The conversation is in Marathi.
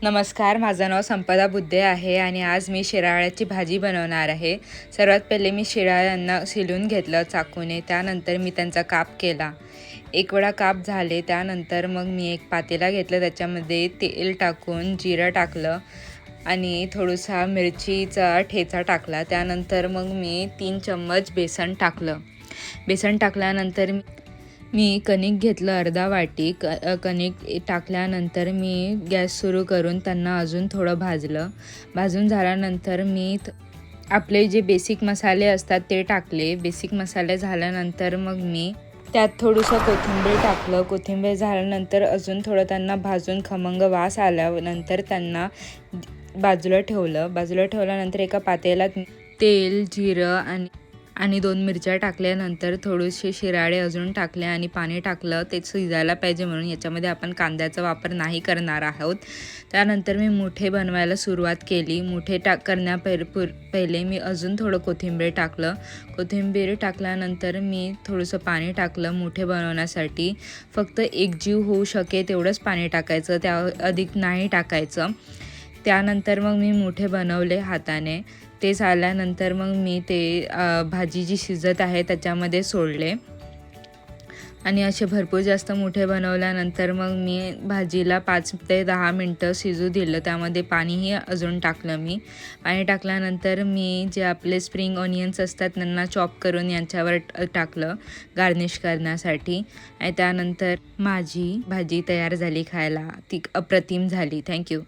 नमस्कार, माझं नाव संपदा बुद्धे आहे आणि आज मी शिराळ्याची भाजी बनवणार आहे। सर्वात पहिले मी शिराळ्यांना शिलून घेतलं चाकूने, त्यानंतर मी त्यांचा काप केला। एक वेळा काप झाले त्यानंतर मग मी एक पातेला घेतलं, त्याच्यामध्ये तेल टाकून जिरं टाकलं आणि थोडासा मिरचीचा ठेचा टाकला। त्यानंतर मग मी 3 चम्मच बेसन टाकलं। बेसन टाकल्यानंतर मी कणिक घेतलं अर्धा वाटी। कणिक टाकल्यानंतर मी गॅस सुरू करून त्यांना अजून थोडं भाजून झाल्यानंतर मी आपले जे बेसिक मसाले असतात ते टाकले। बेसिक मसाले झाल्यानंतर मग मी त्यात थोडंसं कोथिंबीर टाकलं। कोथिंबीर झाल्यानंतर अजून थोडं त्यांना भाजून खमंग वास आल्यानंतर त्यांना बाजूला ठेवल्यानंतर एका पातेल्यात तेल, जिरं आणि 2 मिरच्या टाकल्यानंतर थोडेसे शिराळे अजून टाकले आणि पाणी टाकलं ते शिजायला पाहिजे म्हणून। याच्यामध्ये आपण कांद्याचा वापर नाही करणार आहोत। त्यानंतर मी मुठे बनवायला सुरुवात केली। मुठे पहिले मी अजून थोडं कोथिंबीर टाकलं। कोथिंबीर टाकल्यानंतर मी थोडंसं पाणी टाकलं मुठे बनवण्यासाठी। फक्त एकजीव होऊ शके तेवढंच पाणी टाकायचं, त्या अधिक नाही टाकायचं। त्यानंतर मग मी मुठे बनवले हाताने। ते झाल्यानंतर मग मी ते भाजी जी शिजत आहे त्याच्यामध्ये सोडले आणि असे भरपूर जास्त मुठे बनवल्यानंतर मग मी भाजीला 5 ते 10 मिनटं शिजू दिलं। त्यामध्ये पाणीही अजून टाकलं मी। पाणी टाकल्यानंतर मी जे आपले स्प्रिंग ऑनियन्स असतात त्यांना चॉप करून यांच्यावर टाकलं गार्निश करण्यासाठी आणि त्यानंतर माझी भाजी तयार झाली खायला। ती अप्रतिम झाली। थँक्यू।